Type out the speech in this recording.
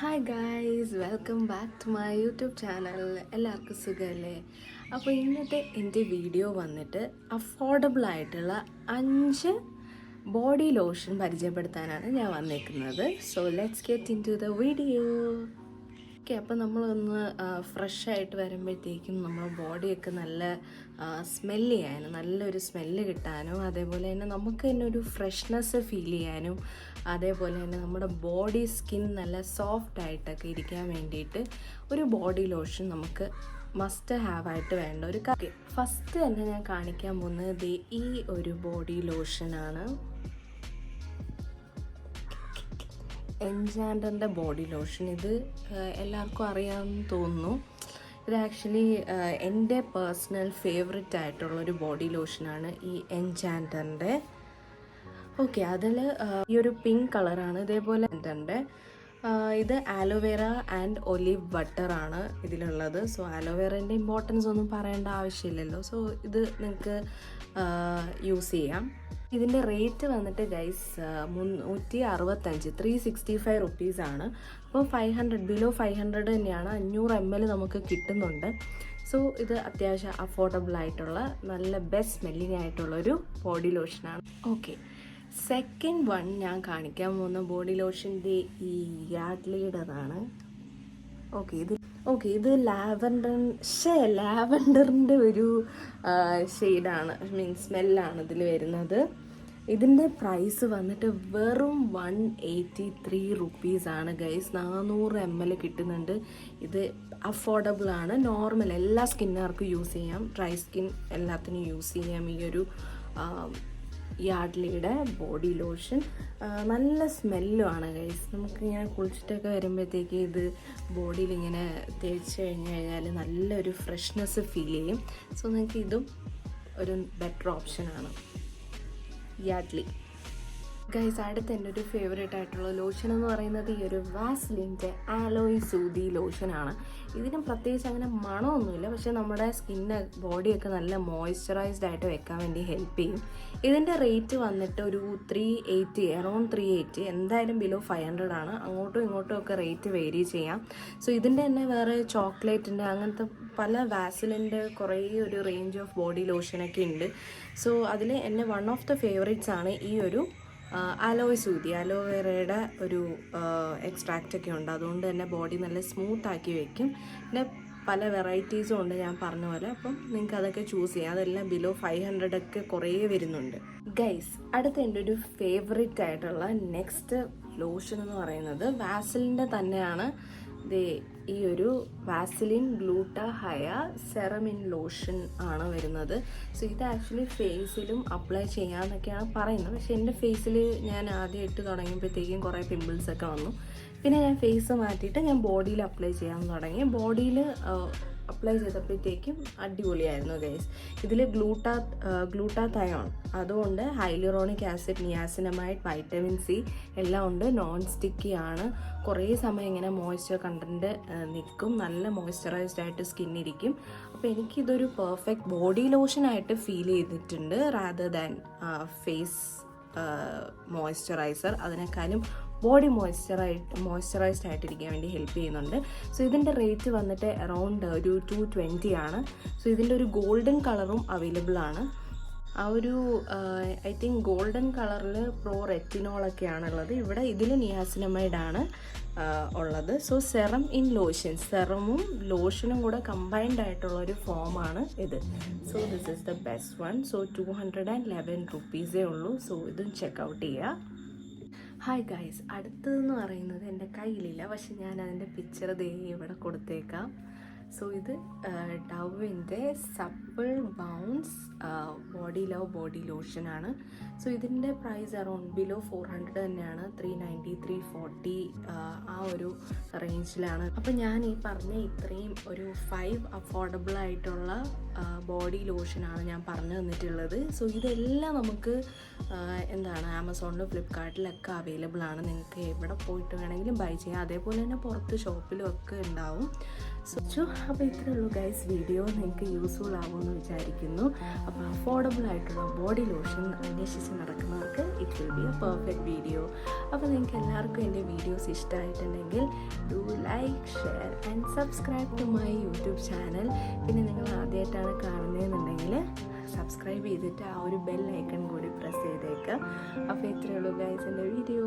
Hi guys, welcome back to my YouTube channel. എല്ലാവർക്കും സുഖമല്ലേ? അപ്പോൾ ഇന്നത്തെ എൻ്റെ വീഡിയോ വന്നിട്ട് അഫോർഡബിൾ ആയിട്ടുള്ള 5 ബോഡി ലോഷൻ പരിചയപ്പെടുത്താനാണ് ഞാൻ വന്നിരിക്കുന്നത്. So let's get into the video. Okay, അപ്പോൾ നമ്മളൊന്ന് ഫ്രഷ് ആയിട്ട് വരുമ്പോഴത്തേക്കും നമ്മുടെ ബോഡിയൊക്കെ നല്ല സ്മെല്ല് ചെയ്യാനും, നല്ലൊരു സ്മെല്ല് കിട്ടാനും, അതേപോലെ തന്നെ നമുക്ക് തന്നെ ഒരു ഫ്രഷ്നെസ് ഫീൽ ചെയ്യാനും, അതേപോലെ തന്നെ നമ്മുടെ ബോഡി സ്കിൻ നല്ല സോഫ്റ്റ് ആയിട്ടൊക്കെ ഇരിക്കാൻ വേണ്ടിയിട്ട് ഒരു ബോഡി ലോഷൻ നമുക്ക് മസ്റ്റ് ഹാവ് ആയിട്ട് വേണ്ട ഒരു കാര്യം. ഫസ്റ്റ് തന്നെ ഞാൻ കാണിക്കാൻ പോകുന്നത് ഈ ഒരു ബോഡി ലോഷനാണ്. എൻചാൻഡറിൻ്റെ ബോഡി ലോഷൻ. ഇത് എല്ലാവർക്കും അറിയാമെന്ന് തോന്നുന്നു. ഇത് ആക്ച്വലി എൻ്റെ പേഴ്സണൽ ഫേവററ്റ് ആയിട്ടുള്ളൊരു ബോഡി ലോഷനാണ് ഈ എൻചാൻഡറിൻ്റെ. ഓക്കെ, അതിൽ ഈ ഒരു പിങ്ക് കളറാണ്. ഇതേപോലെ എൻ്റെ ഇത് ആലോവേറ ആൻഡ് ഒലിവ് ബട്ടറാണ് ഇതിലുള്ളത്. സോ ആലോവേറേൻ്റെ ഇമ്പോർട്ടൻസ് ഒന്നും പറയേണ്ട ആവശ്യമില്ലല്ലോ. സോ ഇത് നിങ്ങൾക്ക് യൂസ് ചെയ്യാം. ഇതിൻ്റെ റേറ്റ് വന്നിട്ട് ഗൈസ് 365 365 റുപ്പീസാണ്. അപ്പോൾ 500 ബിലോ 500 തന്നെയാണ്. 500 ml നമുക്ക് കിട്ടുന്നുണ്ട്. സോ ഇത് അത്യാവശ്യം അഫോർഡബിൾ ആയിട്ടുള്ള നല്ല ബെസ്റ്റ് സ്മെല്ലിംഗ് ആയിട്ടുള്ളൊരു ബോഡി ലോഷനാണ്. ഓക്കെ, സെക്കൻഡ് വൺ ഞാൻ കാണിക്കാൻ പോകുന്ന ബോഡി ലോഷൻ്റെ ഈ യാഡ്ലിയുടേതാണ്. ഇത് ലാവൻഡറിൻ്റെ ഒരു ഷെയ്ഡാണ്, മീൻസ് സ്മെല്ലാണ് ഇതിൽ വരുന്നത്. ഇതിൻ്റെ പ്രൈസ് വന്നിട്ട് വെറും 183 റുപ്പീസാണ് ഗൈസ്. 400 ml കിട്ടുന്നുണ്ട്. ഇത് അഫോർഡബിൾ ആണ്. നോർമൽ എല്ലാ സ്കിന്നുകാർക്കും യൂസ് ചെയ്യാം, ഡ്രൈ സ്കിൻ എല്ലാത്തിനും യൂസ് ചെയ്യാം ഈ ഒരു യാഡ്ലിയുടെ ബോഡി ലോഷൻ. നല്ല സ്മെല്ലുമാണ് ഗൈസ്. നമുക്കിങ്ങനെ കുളിച്ചിട്ടൊക്കെ വരുമ്പോഴത്തേക്ക് ഇത് ബോഡിയിൽ ഇങ്ങനെ തേച്ച് കഴിഞ്ഞാൽ നല്ലൊരു ഫ്രഷ്നെസ് ഫീൽ ചെയ്യും. സോ നിങ്ങൾക്ക് ഇതും ഒരു ബെറ്റർ ഓപ്ഷനാണ്, യാഡ്ലി. ഗൈസ്, അടുത്ത എൻ്റെ ഒരു ഫേവറേറ്റ് ആയിട്ടുള്ള ലോഷൻ എന്ന് പറയുന്നത് ഈ ഒരു വാസ്ലിൻ്റെ ആലോയ് സൂതി ലോഷനാണ്. ഇതിന് പ്രത്യേകിച്ച് അങ്ങനെ മണമൊന്നുമില്ല, പക്ഷേ നമ്മുടെ സ്കിന്ന് ബോഡിയൊക്കെ നല്ല മോയ്സ്ചറൈസ്ഡ് ആയിട്ട് വെക്കാൻ വേണ്ടി ഹെൽപ്പ് ചെയ്യും. ഇതിൻ്റെ റേറ്റ് വന്നിട്ട് ഒരു 380, അറൗണ്ട് 380, എന്തായാലും ബിലോ 500 ആണ്. അങ്ങോട്ടും ഇങ്ങോട്ടും ഒക്കെ റേറ്റ് വേരി ചെയ്യാം. സോ ഇതിൻ്റെ തന്നെ വേറെ ചോക്ലേറ്റിൻ്റെ അങ്ങനത്തെ പല വാസിലിൻ്റെ കുറേ ഒരു റേഞ്ച് ഓഫ് ബോഡി ലോഷനൊക്കെ ഉണ്ട്. സോ അതിൽ എൻ്റെ വൺ ഓഫ് ദ ഫേവറേറ്റ്സ് ആണ് ഈ ഒരു ആലോയ് സൂതി. അലോവേറയുടെ ഒരു എക്സ്ട്രാക്റ്റൊക്കെ ഉണ്ട്, അതുകൊണ്ട് തന്നെ ബോഡി നല്ല സ്മൂത്താക്കി വെക്കും. പിന്നെ പല വെറൈറ്റീസും ഉണ്ട് ഞാൻ പറഞ്ഞ പോലെ. അപ്പം നിങ്ങൾക്ക് അതൊക്കെ ചൂസ് ചെയ്യാം. അതെല്ലാം ബിലോ 500 ഒക്കെ കുറേ വരുന്നുണ്ട്. ഗൈസ്, അടുത്ത എൻ്റെ ഒരു ഫേവറേറ്റ് ആയിട്ടുള്ള നെക്സ്റ്റ് ലോഷൻ എന്ന് പറയുന്നത് വാസലിൻ്റെ തന്നെയാണ്. ഈ ഒരു വാസലിൻ ഗ്ലൂട്ടാഹയ സെറമിൻ ലോഷൻ ആണ് വരുന്നത്. സോ ഇത് ആക്ച്വലി ഫേസിലും അപ്ലൈ ചെയ്യാമെന്നൊക്കെയാണ് പറയുന്നത്. പക്ഷെ എൻ്റെ ഫേസിൽ ഞാൻ ആദ്യം ഇട്ട് തുടങ്ങിയപ്പോഴത്തേക്കും കുറേ പിമ്പിൾസൊക്കെ വന്നു. പിന്നെ ഞാൻ ഫേസ് മാറ്റിയിട്ട് ഞാൻ ബോഡിയിൽ അപ്ലൈ ചെയ്യാൻ തുടങ്ങി. ബോഡിയിൽ അപ്ലൈ ചെയ്തപ്പോഴത്തേക്കും അടിപൊളിയായിരുന്നു ഗൈസ്. ഇതിൽ ഗ്ലൂട്ടാതയോൺ, അതുകൊണ്ട് hyaluronic acid, niacinamide, vitamin C എല്ലാം ഉണ്ട്. നോൺ സ്റ്റിക്കി ആണ്. കുറേ സമയം ഇങ്ങനെ മോയ്സ്ചർ കണ്ടൻറ്റ് നിൽക്കും. നല്ല മോയ്സ്ചറൈസ്ഡ് ആയിട്ട് സ്കിന്നിരിക്കും. അപ്പോൾ എനിക്കിതൊരു പെർഫെക്റ്റ് ബോഡി ലോഷനായിട്ട് ഫീൽ ചെയ്തിട്ടുണ്ട്, റാദർ ദാൻ ഫേസ് മോയ്സ്ചറൈസർ. അതിനേക്കാളും ബോഡി മോയ്സ്ചറൈസ്ഡ് ആയിട്ടിരിക്കാൻ വേണ്ടി ഹെൽപ്പ് ചെയ്യുന്നുണ്ട്. സോ ഇതിൻ്റെ റേറ്റ് വന്നിട്ട് അറൗണ്ട് ഒരു 220 ആണ്. സോ ഇതിൻ്റെ ഒരു ഗോൾഡൻ കളറും അവൈലബിൾ ആണ്. ആ ഒരു ഐ തിങ്ക് ഗോൾഡൻ കളറിൽ പ്രോ റെറ്റിനോളൊക്കെയാണുള്ളത്. ഇവിടെ ഇതിൽ നിയാസിനമൈഡാണ് ഉള്ളത്. സോ സെറം ഇൻ ലോഷൻ, സെറമും ലോഷനും കൂടെ കമ്പൈൻഡ് ആയിട്ടുള്ള ഒരു ഫോമാണ് ഇത്. So this is the best one. So 211 റുപ്പീസേ ഉള്ളൂ. സോ ഇതും ചെക്കൗട്ട് ചെയ്യുക. ഹായ് ഗൈസ്, അടുത്തതെന്ന് പറയുന്നത് എൻ്റെ കയ്യിലില്ല, പക്ഷെ ഞാൻ അതിൻ്റെ പിക്ചർ ഇവിടെ കൊടുത്തേക്കാം. സോ ഇത് ഡവിൻ്റെ supple bounce body love body ലോഷനാണ്. സോ ഇതിൻ്റെ പ്രൈസ് അറൗണ്ട് ബിലോ 400 തന്നെയാണ്. 390 340 ആ ഒരു റേഞ്ചിലാണ്. അപ്പോൾ ഞാൻ ഈ പറഞ്ഞ ഇത്രയും ഒരു 5 അഫോർഡബിൾ ആയിട്ടുള്ള ബോഡി ലോഷനാണ് ഞാൻ പറഞ്ഞു തന്നിട്ടുള്ളത്. സോ ഇതെല്ലാം നമുക്ക് ആമസോണിലും ഫ്ലിപ്കാർട്ടിലൊക്കെ അവൈലബിൾ ആണ്. നിങ്ങൾക്ക് എവിടെ പോയിട്ട് വേണമെങ്കിലും ബൈ ചെയ്യാം. അതേപോലെ തന്നെ പുറത്ത് ഷോപ്പിലും ഒക്കെ ഉണ്ടാവും. സോ അപ്പോൾ ഇത്രയേ ഉള്ളൂ ഗൈസ്. വീഡിയോ നിങ്ങൾക്ക് യൂസ്ഫുൾ ആവുമെന്ന് വിചാരിക്കുന്നു. അപ്പോൾ അഫോർഡബിൾ ആയിട്ടുള്ള ബോഡി ലോഷൻ അന്വേഷിച്ച് നടക്കുന്നവർക്ക് it will be a perfect video. അപ്പോൾ നിങ്ങൾക്ക് എല്ലാവർക്കും എൻ്റെ വീഡിയോസ് ഇഷ്ടമായിട്ടുണ്ടെങ്കിൽ do like, share and subscribe to my YouTube channel. പിന്നെ നിങ്ങൾ ആദ്യമായിട്ടാണ് കാണുന്നതെന്നുണ്ടെങ്കിൽ സബ്സ്ക്രൈബ് ചെയ്തിട്ട് ആ ഒരു ബെൽ ഐക്കൺ കൂടി പ്രസ് ചെയ്തേക്കുക. അപ്പോൾ ഇത്രയേ ഉള്ളൂ ഗൈസ് എൻ്റെ വീഡിയോ.